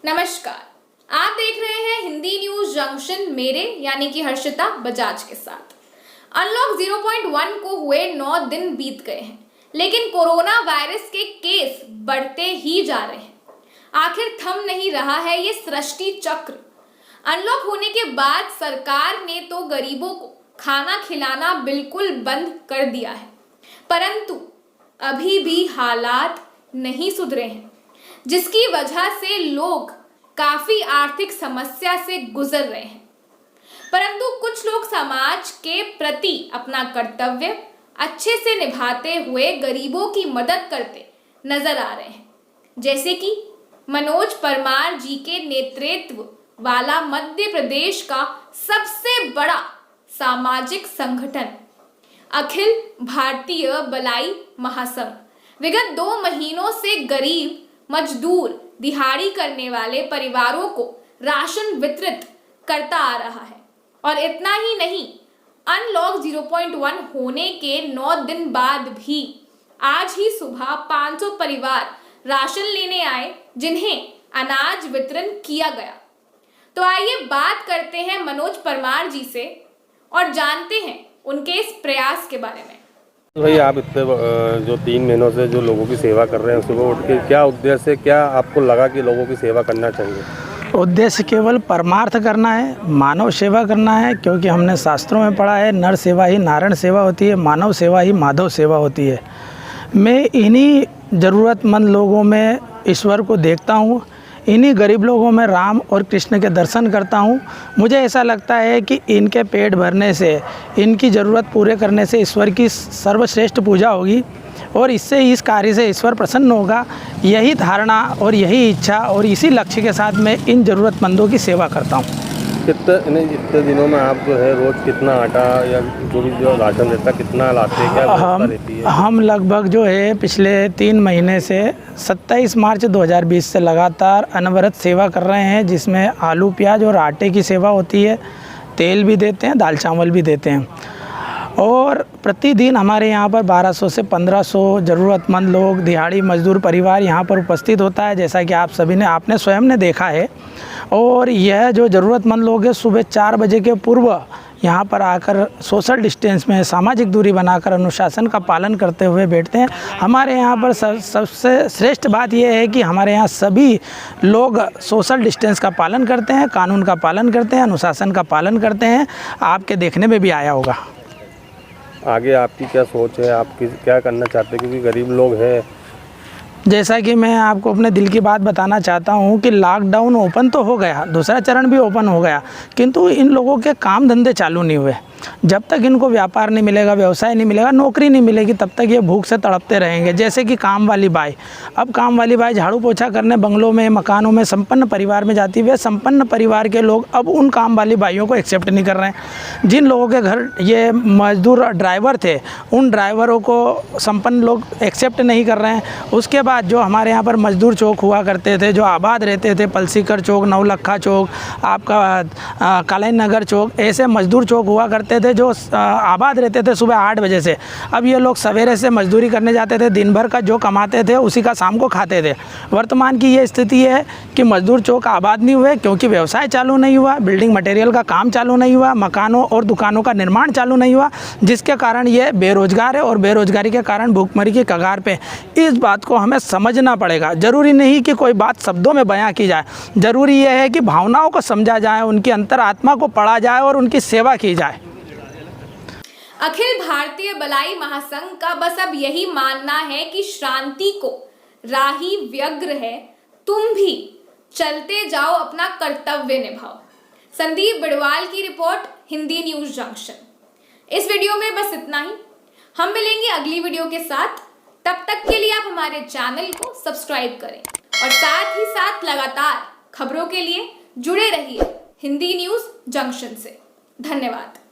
नमस्कार, आप देख रहे हैं हिंदी न्यूज जंक्शन मेरे यानी कि हर्षिता बजाज के साथ। अनलॉक 0.1 को हुए 9 दिन बीत गए हैं, लेकिन कोरोना वायरस के केस बढ़ते ही जा रहे हैं। आखिर थम नहीं रहा है ये सृष्टि चक्र। अनलॉक होने के बाद सरकार ने तो गरीबों को खाना खिलाना बिल्कुल बंद कर दिया है, परंतु अभी भी हालात नहीं सुधरे हैं, जिसकी वजह से लोग काफी आर्थिक समस्या से गुजर रहे हैं। परंतु कुछ लोग समाज के प्रति अपना कर्तव्य अच्छे से निभाते हुए गरीबों की मदद करते नजर आ रहे हैं, जैसे कि मनोज परमार जी के नेतृत्व वाला मध्य प्रदेश का सबसे बड़ा सामाजिक संगठन अखिल भारतीय बलाई महासंघ विगत 2 महीनों से गरीब, मजदूर, दिहाड़ी करने वाले परिवारों को राशन वितरित करता आ रहा है। और इतना ही नहीं, अनलॉक 0.1 होने के 9 दिन बाद भी आज ही सुबह 500 परिवार राशन लेने आए, जिन्हें अनाज वितरण किया गया। तो आइए बात करते हैं मनोज परमार जी से और जानते हैं उनके इस प्रयास के बारे में। तो भाई, आप इतने जो 3 महीनों से जो लोगों की सेवा कर रहे हैं, सुबह उठ के क्या उद्देश्य, क्या आपको लगा कि लोगों की सेवा करना चाहिए? उद्देश्य केवल परमार्थ करना है, मानव सेवा करना है, क्योंकि हमने शास्त्रों में पढ़ा है नर सेवा ही नारायण सेवा होती है, मानव सेवा ही माधव सेवा होती है। मैं इन्हीं ज़रूरतमंद लोगों में ईश्वर को देखता हूँ, इन्हीं गरीब लोगों में राम और कृष्ण के दर्शन करता हूँ। मुझे ऐसा लगता है कि इनके पेट भरने से, इनकी ज़रूरत पूरे करने से ईश्वर की सर्वश्रेष्ठ पूजा होगी और इससे इस कार्य से ईश्वर प्रसन्न होगा। यही धारणा और यही इच्छा और इसी लक्ष्य के साथ मैं इन ज़रूरतमंदों की सेवा करता हूँ। इतने दिनों में आप जो है रोज़ कितना आटा या जो राशन देता कितना लाते हैं, क्या व्यवस्था रहती है? हम लगभग जो है पिछले 3 महीने से 27 मार्च 2020 से लगातार अनवरत सेवा कर रहे हैं, जिसमें आलू प्याज और आटे की सेवा होती है, तेल भी देते हैं, दाल चावल भी देते हैं। और प्रतिदिन हमारे यहाँ पर 1200 से 1500 ज़रूरतमंद लोग, दिहाड़ी मजदूर परिवार यहाँ पर उपस्थित होता है, जैसा कि आप सभी ने आपने स्वयं ने देखा है। और यह जो ज़रूरतमंद लोग हैं सुबह 4 बजे के पूर्व यहाँ पर आकर सोशल डिस्टेंस में सामाजिक दूरी बनाकर अनुशासन का पालन करते हुए बैठते हैं। हमारे यहाँ पर सबसे श्रेष्ठ बात यह है कि हमारे यहाँ सभी लोग सोशल डिस्टेंस का पालन करते हैं, कानून का पालन करते हैं, अनुशासन का पालन करते हैं। आपके देखने में भी आया होगा। आगे आपकी क्या सोच है, आप क्या करना चाहते हैं, क्योंकि गरीब लोग हैं? जैसा कि मैं आपको अपने दिल की बात बताना चाहता हूं कि लॉकडाउन ओपन तो हो गया, दूसरा चरण भी ओपन हो गया, किंतु इन लोगों के काम धंधे चालू नहीं हुए। जब तक इनको व्यापार नहीं मिलेगा, व्यवसाय नहीं मिलेगा, नौकरी नहीं मिलेगी, तब तक ये भूख से तड़पते रहेंगे। जैसे कि काम वाली बाई, अब काम वाली बाई झाड़ू पोछा करने बंगलों में, मकानों में, संपन्न परिवार में जाती है। संपन्न परिवार के लोग अब उन काम वाली बाइयों को एक्सेप्ट नहीं कर रहे हैं। जिन लोगों के घर ये मजदूर ड्राइवर थे, उन ड्राइवरों को संपन्न लोग एक्सेप्ट नहीं कर रहे हैं। उसके बाद जो हमारे यहाँ पर मजदूर चौक हुआ करते थे, जो आबाद रहते थे, पलसीकर चौक, नवलखा चौक, आपका कालीन नगर चौक, ऐसे मजदूर चौक हुआ करते थे जो आबाद रहते थे सुबह 8 बजे से। अब ये लोग सवेरे से मजदूरी करने जाते थे, दिन भर का जो कमाते थे उसी का शाम को खाते थे। वर्तमान की ये स्थिति है कि मजदूर चौक आबाद नहीं हुए, क्योंकि व्यवसाय चालू नहीं हुआ, बिल्डिंग मटेरियल का काम चालू नहीं हुआ, मकानों और दुकानों का निर्माण चालू नहीं हुआ, जिसके कारण ये बेरोजगार है और बेरोजगारी के कारण भूखमरी की कगार पे। इस बात को हमें समझना पड़ेगा। जरूरी नहीं कि कोई बात शब्दों में बयां की जाए, जरूरी यह है कि भावनाओं को समझा जाए, उनकी अंतरात्मा को पढ़ा जाए और उनकी सेवा की जाए। अखिल भारतीय बलाई महासंघ का बस अब यही मानना है कि शांति को राही व्यग्र है, तुम भी चलते जाओ, अपना कर्तव्य निभाओ। संदीप बिड़वाल की रिपोर्ट, हिंदी न्यूज जंक्शन। इस वीडियो में बस इतना ही। हम मिलेंगे अगली वीडियो के साथ। तब तक के लिए आप हमारे चैनल को सब्सक्राइब करें और साथ ही साथ लगातार खबरों के लिए जुड़े रहिए हिंदी न्यूज जंक्शन से। धन्यवाद।